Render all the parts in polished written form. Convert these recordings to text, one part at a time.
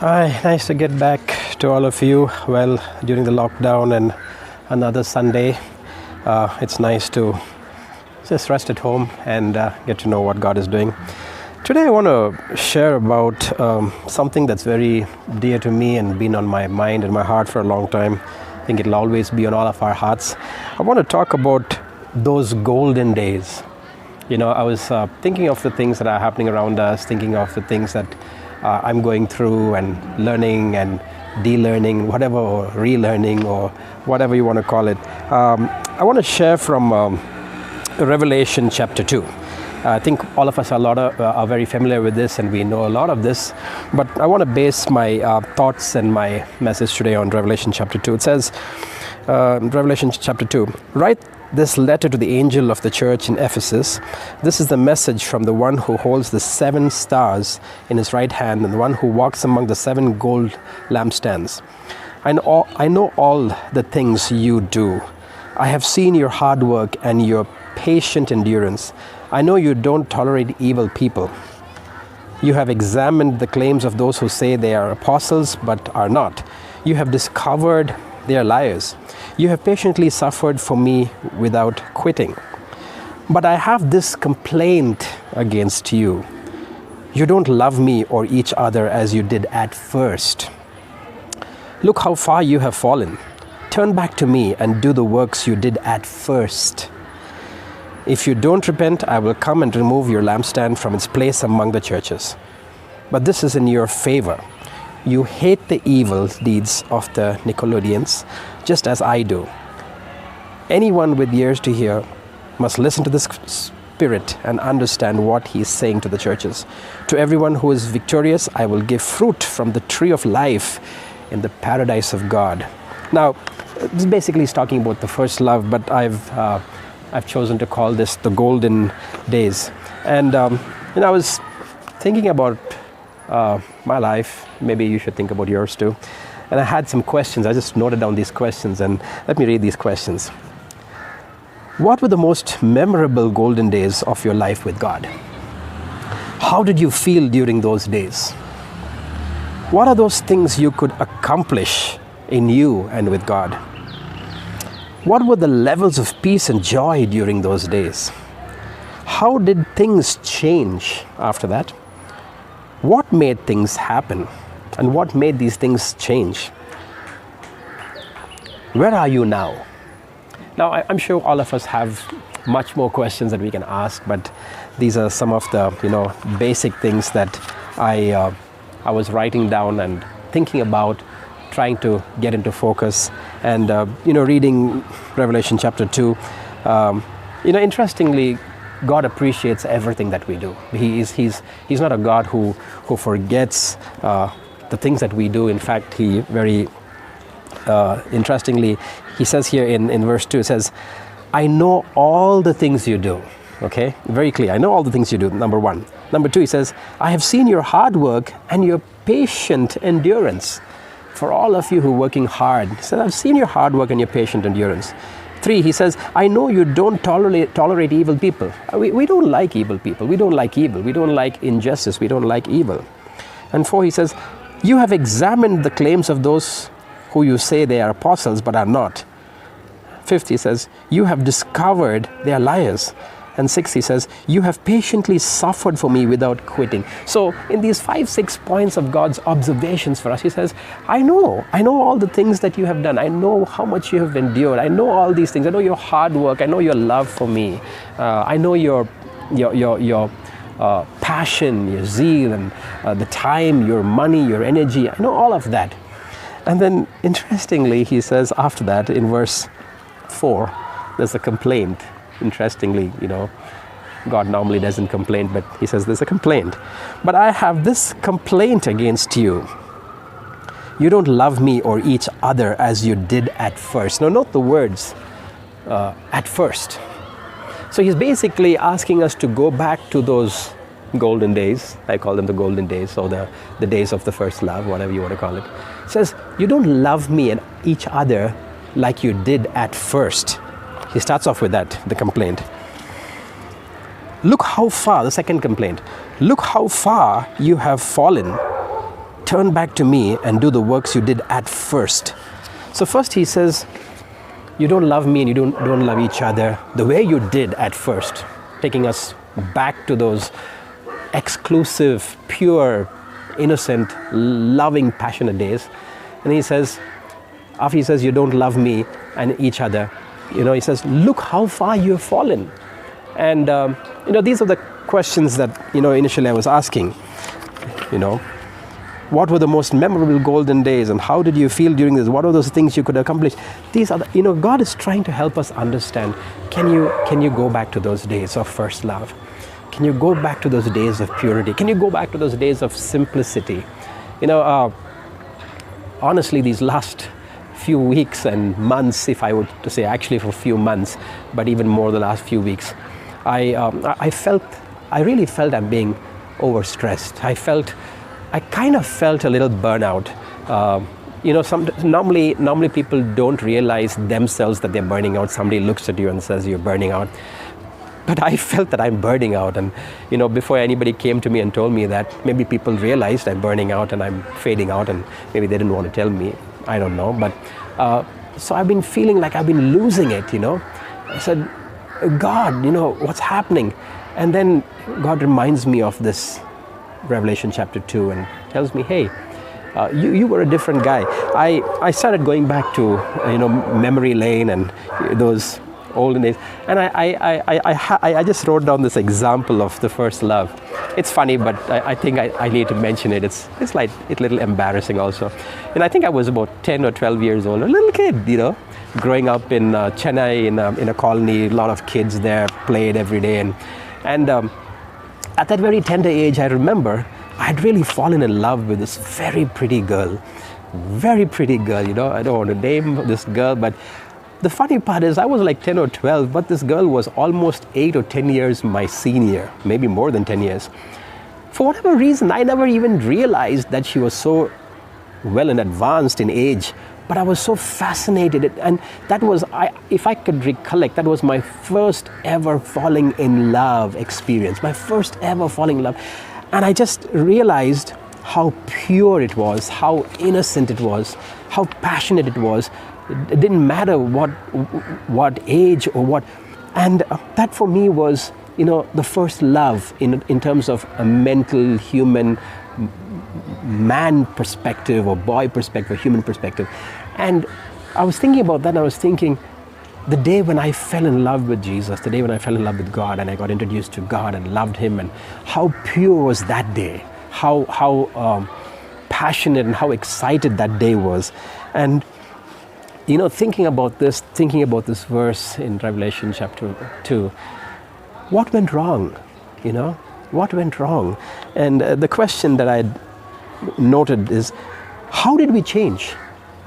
Hi, nice to get back to all of you. Well, during the lockdown and another Sunday, it's nice to just rest at home and get to know what God is doing. Today, I want to share about something that's very dear to me and been on my mind and my heart for a long time. I think it'll always be on all of our hearts. I want to talk about those golden days. You know, I was thinking of the things that are happening around us, thinking of the things that I'm going through and learning and de-learning, whatever, or relearning, or whatever you want to call it. I want to share from Revelation chapter 2. I think all of us are very familiar with this, and we know a lot of this, but I want to base my thoughts and my message today on Revelation chapter 2. It says, Revelation chapter 2, write this letter to the angel of the church in Ephesus. This is the message from the one who holds the 7 stars in his right hand and the one who walks among the 7 gold lampstands. I know all the things you do. I have seen your hard work and your patient endurance. I know you don't tolerate evil people. You have examined the claims of those who say they are apostles but are not. You have discovered they are liars. You have patiently suffered for me without quitting. But I have this complaint against you. You don't love me or each other as you did at first. Look how far you have fallen. Turn back to me and do the works you did at first. If you don't repent, I will come and remove your lampstand from its place among the churches. But this is in your favor. You hate the evil deeds of the Nicolaitans, just as I do. Anyone with ears to hear must listen to the Spirit and understand what he is saying to the churches. To everyone who is victorious, I will give fruit from the tree of life in the paradise of God. Now, this basically is talking about the first love, but I've chosen to call this the golden days. And I was thinking about my life. Maybe you should think about yours too. And I had some questions. I just noted down these questions, and let me read these questions. What were the most memorable golden days of your life with God? How did you feel during those days? What are those things you could accomplish in you and with God? What were the levels of peace and joy during those days? How did things change after that? What made things happen? And what made these things change? Where are you now? Now, I'm sure all of us have much more questions that we can ask, but these are some of the basic things that I was writing down and thinking about, trying to get into focus, and reading Revelation chapter 2. Interestingly, God appreciates everything that we do. He's not a God who forgets the things that we do. In fact, he very interestingly, he says here in verse 2, it says, I know all the things you do. Okay, very clear. I know all the things you do, number 1. Number 2, he says, I have seen your hard work and your patient endurance. For all of you who are working hard, he said, I've seen your hard work and your patient endurance. 3, he says, I know you don't tolerate evil people. We don't like evil people. We don't like evil. We don't like injustice. We don't like evil. And 4, he says, you have examined the claims of those who you say they are apostles but are not. 5, he says, you have discovered they are liars. And 6, he says, you have patiently suffered for me without quitting. So in these 5-6 points of God's observations for us, he says, I know all the things that you have done. I know how much you have endured. I know all these things. I know your hard work. I know your love for me. I know your passion, your zeal, and the time, your money, your energy. I know all of that. And then interestingly, he says after that in verse 4, there's a complaint. Interestingly, God normally doesn't complain, but he says there's a complaint. But I have this complaint against you. You don't love me or each other as you did at first. Now, note the words, at first. So he's basically asking us to go back to those golden days. I call them the golden days, or the days of the first love, whatever you want to call it. It says, you don't love me and each other like you did at first. He starts off with that, the complaint. Look how far, the second complaint, look how far you have fallen. turn back to me and do the works you did at first. So first he says, you don't love me and you don't love each other the way you did at first, taking us back to those exclusive, pure, innocent, loving, passionate days. And he says, after he says, you don't love me and each other, he says, look how far you have fallen. And, these are the questions that, initially I was asking, what were the most memorable golden days and how did you feel during this? What are those things you could accomplish? These are, God is trying to help us understand, can you go back to those days of first love? Can you go back to those days of purity? Can you go back to those days of simplicity? Honestly, these last few weeks and months, if I were to say actually for a few months, but even more the last few weeks, I really felt I'm being overstressed. I kind of felt a little burnout. Normally people don't realize themselves that they're burning out. Somebody looks at you and says you're burning out. But I felt that I'm burning out, and before anybody came to me and told me that, maybe people realized I'm burning out and I'm fading out, and maybe they didn't want to tell me. I don't know, but so I've been feeling like I've been losing it. I said, God, what's happening? And then God reminds me of this Revelation chapter 2 and tells me, hey, you were a different guy. I started going back to memory lane and those olden days, and I just wrote down this example of the first love. It's funny, but I think I need to mention it. It's a little embarrassing also. And I think I was about 10 or 12 years old, a little kid, growing up in Chennai in a colony. A lot of kids there played every day, and at that very tender age, I remember I'd really fallen in love with this very pretty girl. I don't want to name this girl, but the funny part is I was like 10 or 12, but this girl was almost 8 or 10 years my senior, maybe more than 10 years. For whatever reason, I never even realized that she was so well and advanced in age, but I was so fascinated. And that was, if I could recollect, that was my first ever falling in love experience, my first ever falling in love. And I just realized how pure it was, how innocent it was, how passionate it was. It didn't matter what age or what, and that for me was, the first love in terms of a mental, human, man perspective or boy perspective, human perspective. And I was thinking about that, and I was thinking, the day when I fell in love with Jesus, the day when I fell in love with God and I got introduced to God and loved Him, and how pure was that day, how passionate and how excited that day was. And thinking about this verse in Revelation chapter 2, what went wrong? What went wrong? And the question that I noted is, how did we change?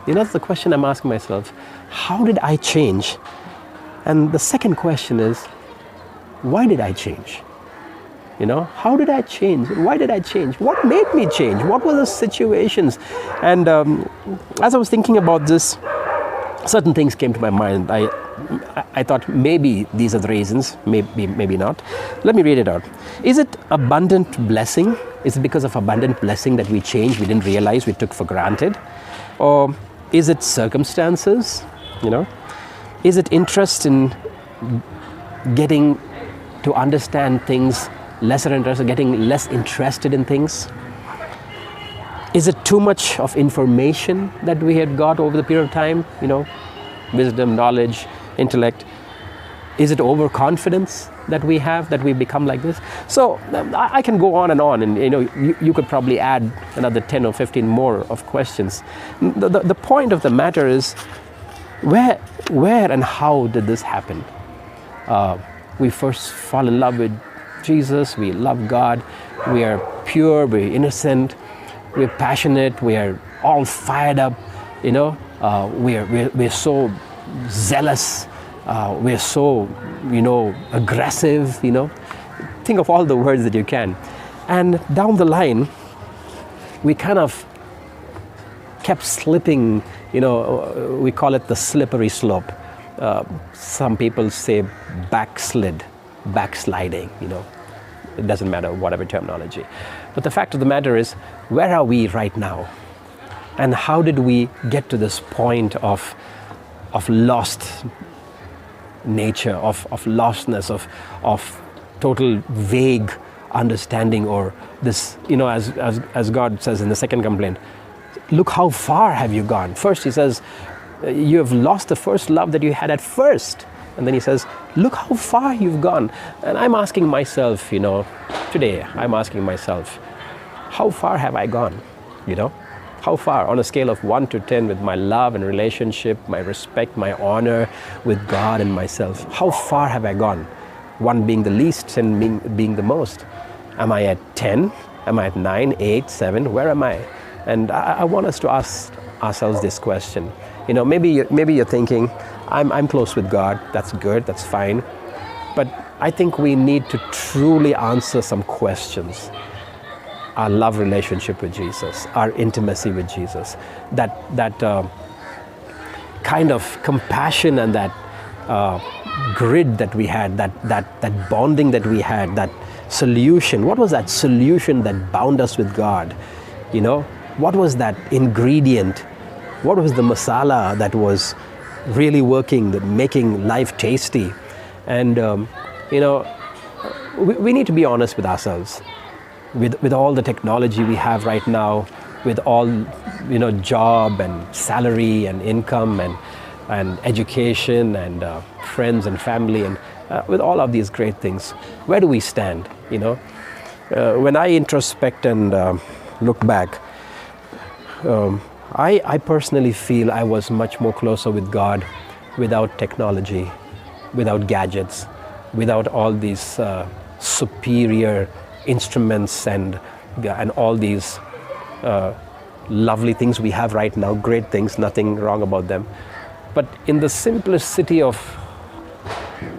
That's the question I'm asking myself. How did I change? And the second question is, why did I change? How did I change? Why did I change? What made me change? What were the situations? And as I was thinking about this, certain things came to my mind. I thought maybe these are the reasons, maybe not. Let me read it out. Is it abundant blessing? Is it because of abundant blessing that we changed, we didn't realize, we took for granted? Or is it circumstances? Is it interest in getting to understand things, lesser interest, getting less interested in things? Is it too much of information that we had got over the period of time? Wisdom, knowledge, intellect. Is it overconfidence that we have, that we become like this? So I can go on, and you could probably add another 10 or 15 more of questions. The point of the matter is, where and how did this happen? We first fall in love with Jesus, we love God, we are pure, we're innocent, we're passionate, we are all fired up, we're so zealous, we're so, aggressive, Think of all the words that you can. And down the line, we kind of kept slipping, we call it the slippery slope. Some people say backsliding, It doesn't matter, whatever terminology. But the fact of the matter is, where are we right now? And how did we get to this point of lost nature, of lostness, of total vague understanding, or this, as God says in the second complaint, look how far have you gone. First he says, you have lost the first love that you had at first. And then he says, look how far you've gone. And I'm asking myself, today, I'm asking myself, how far have I gone? How far on a scale of 1 to 10 with my love and relationship, my respect, my honor with God and myself? How far have I gone? 1 being the least, 10 being the most. Am I at 10? Am I at 9, 8, 7? Where am I? And I want us to ask ourselves this question. Maybe you're thinking, I'm close with God. That's good. That's fine. But I think we need to truly answer some questions. Our love relationship with Jesus, our intimacy with Jesus, that kind of compassion and that grid that we had, that bonding that we had, that solution. What was that solution that bound us with God? What was that ingredient? What was the masala that was really working, making life tasty? And we need to be honest with ourselves. With all the technology we have right now, with all job and salary and income and education and friends and family, and with all of these great things, where do we stand? When I introspect and look back, I personally feel I was much more closer with God without technology, without gadgets, without all these superior instruments and all these lovely things we have right now, great things, nothing wrong about them. But in the simplicity of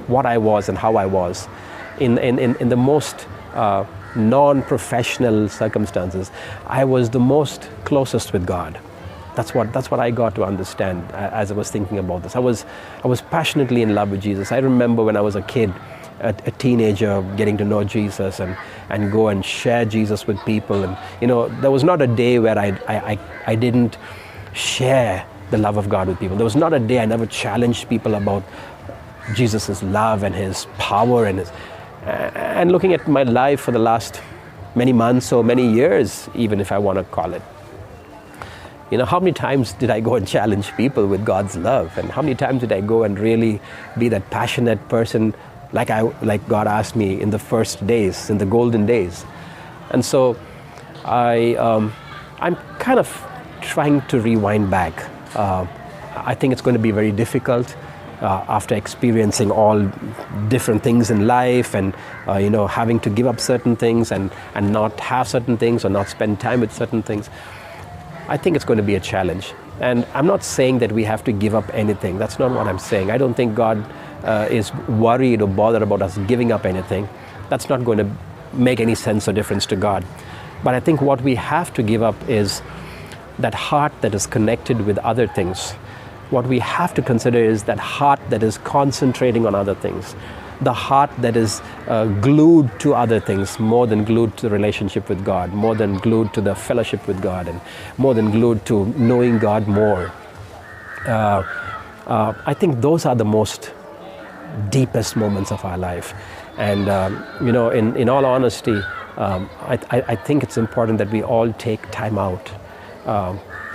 what I was and how I was, in the most non-professional circumstances, I was the most closest with God. That's what I got to understand as I was thinking about this. I was passionately in love with Jesus. I remember when I was a kid, a teenager, getting to know Jesus and go and share Jesus with people. And there was not a day where I didn't share the love of God with people. There was not a day I never challenged people about Jesus' love and His power and looking at my life for the last many months or many years, even if I want to call it. How many times did I go and challenge people with God's love? And how many times did I go and really be that passionate person like God asked me in the first days, in the golden days? And so I'm kind of trying to rewind back. I think it's going to be very difficult after experiencing all different things in life and having to give up certain things and not have certain things or not spend time with certain things. I think it's going to be a challenge. And I'm not saying that we have to give up anything. That's not what I'm saying. I don't think God is worried or bothered about us giving up anything. That's not going to make any sense or difference to God. But I think what we have to give up is that heart that is connected with other things. What we have to consider is that heart that is concentrating on other things. The heart that is glued to other things, more than glued to the relationship with God, more than glued to the fellowship with God, and more than glued to knowing God more. I think those are the most deepest moments of our life. And in all honesty, I think it's important that we all take time out.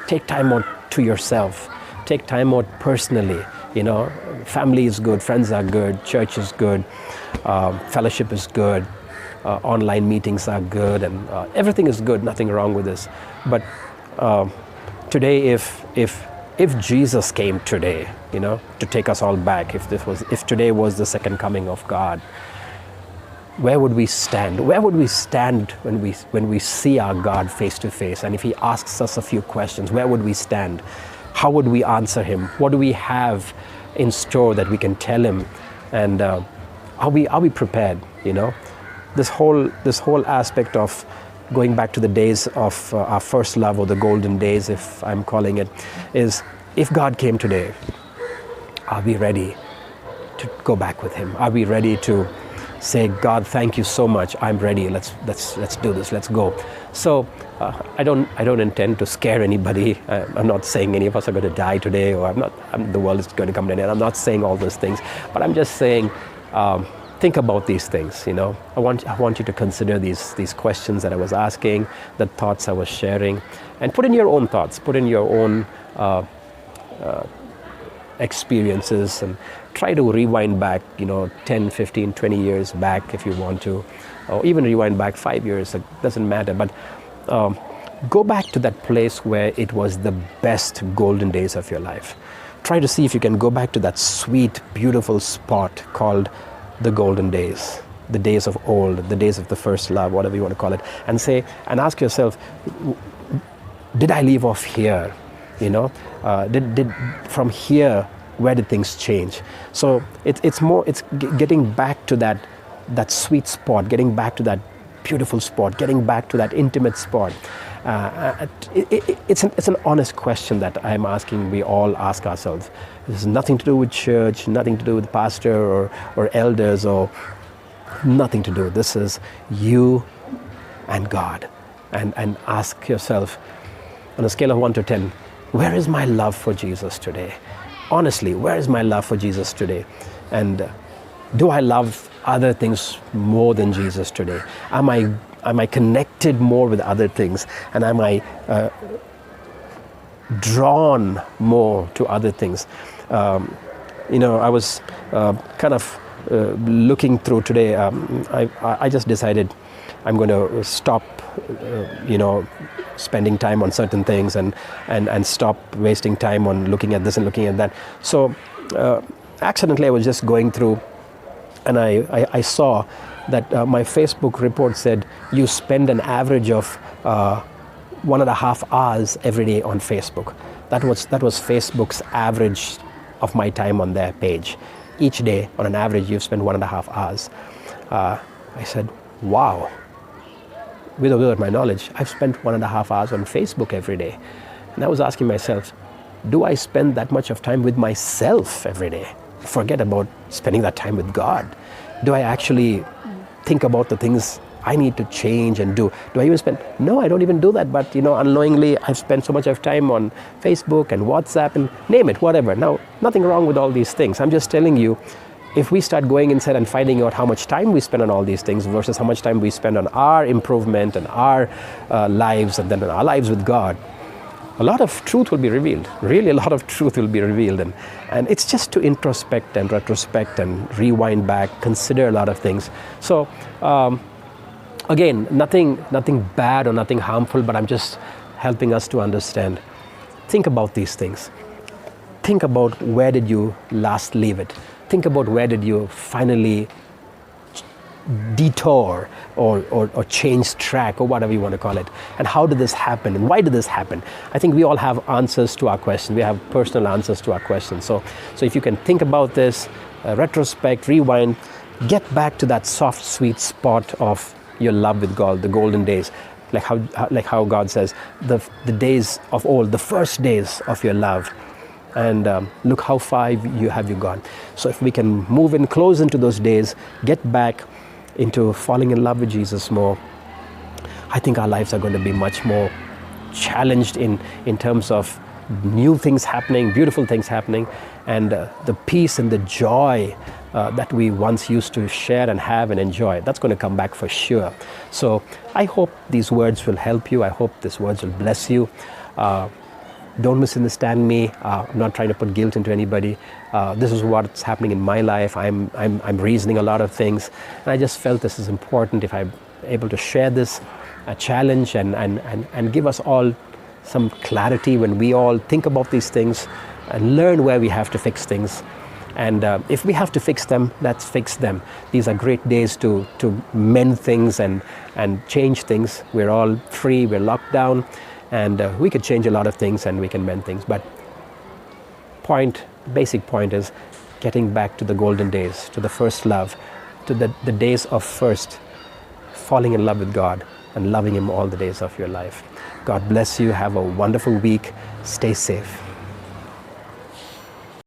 Take time out to yourself. Take time out personally. Family is good, friends are good, church is good, fellowship is good, online meetings are good, and everything is good, nothing wrong with this. But today, if Jesus came today, to take us all back, if today was the second coming of God, where would we stand? Where would we stand when we see our God face to face? And if He asks us a few questions, where would we stand? How would we answer Him? What do we have in store that we can tell Him? And are we prepared? This whole aspect of going back to the days of our first love, or the golden days, if I'm calling it, is if God came today, are we ready to go back with Him? Are we ready to say, God, thank you so much. I'm ready. Let's do this. Let's go. So I don't intend to scare anybody. I'm not saying any of us are going to die today, or the world is going to come to an end. I'm not saying all those things, but I'm just saying, think about these things. You know, I want you to consider these questions that I was asking, the thoughts I was sharing, and put in your own thoughts, put in your own experiences, and try to rewind back, 10, 15, 20 years back if you want to, or even rewind back 5 years. It doesn't matter, but go back to that place where it was the best golden days of your life. Try to see if you can go back to that sweet, beautiful spot called the golden days, the days of old, the days of the first love, whatever you want to call it, and ask yourself, did I leave off here? Did from here, where did things change? So it's getting back to that sweet spot, getting back to that beautiful spot, getting back to that intimate spot. It's an honest question that I'm asking. We all ask ourselves. This has nothing to do with church, nothing to do with pastor or elders, or nothing to do. This is you and God, and ask yourself, on a scale of 1 to 10, where is my love for Jesus today? Honestly, where is my love for Jesus today? And do I love other things more than Jesus today? Am I connected more with other things? And am I drawn more to other things? I was kind of looking through today. I just decided I'm going to stop, spending time on certain things and stop wasting time on looking at this and looking at that. So accidentally I was just going through, and I saw that my Facebook report said you spend an average of 1.5 hours every day on Facebook. That was Facebook's average of my time on their page. Each day, on an average, you spend 1.5 hours. I said, wow. Without my knowledge, I've spent 1.5 hours on Facebook every day. And I was asking myself, do I spend that much of time with myself every day? Forget about spending that time with God. Do I actually think about the things I need to change and do? Do I even spend? No, I don't even do that. But unknowingly, I've spent so much of time on Facebook and WhatsApp and name it, whatever. Now, nothing wrong with all these things. I'm just telling you, if we start going inside and finding out how much time we spend on all these things versus how much time we spend on our improvement and our lives, and then our lives with God, a lot of truth will be revealed. Really, a lot of truth will be revealed. And it's just to introspect and retrospect and rewind back, consider a lot of things. So, again, nothing bad or nothing harmful, but I'm just helping us to understand. Think about these things. Think about, where did you last leave it? Think about, where did you finally detour or change track, or whatever you want to call it, and how did this happen, and why did this happen? I think we all have answers to our questions. We have personal answers to our questions. So if you can think about this, retrospect, rewind, get back to that soft, sweet spot of your love with God, the golden days, like how God says, the days of old, the first days of your love. And look how far you have gone. So if we can move in close into those days, get back into falling in love with Jesus more, I think our lives are going to be much more challenged in terms of new things happening, beautiful things happening, and the peace and the joy that we once used to share and have and enjoy, that's going to come back for sure. So I hope these words will help you. I hope these words will bless you. Don't misunderstand me. I'm not trying to put guilt into anybody. This is what's happening in my life. I'm reasoning a lot of things, and I just felt this is important. If I'm able to share this challenge and give us all some clarity when we all think about these things and learn where we have to fix things. And if we have to fix them, let's fix them. These are great days to mend things and change things. We're all free. We're locked down. And we could change a lot of things and we can mend things. But basic point is getting back to the golden days, to the first love, to the days of first falling in love with God and loving Him all the days of your life. God bless you. Have a wonderful week. Stay safe.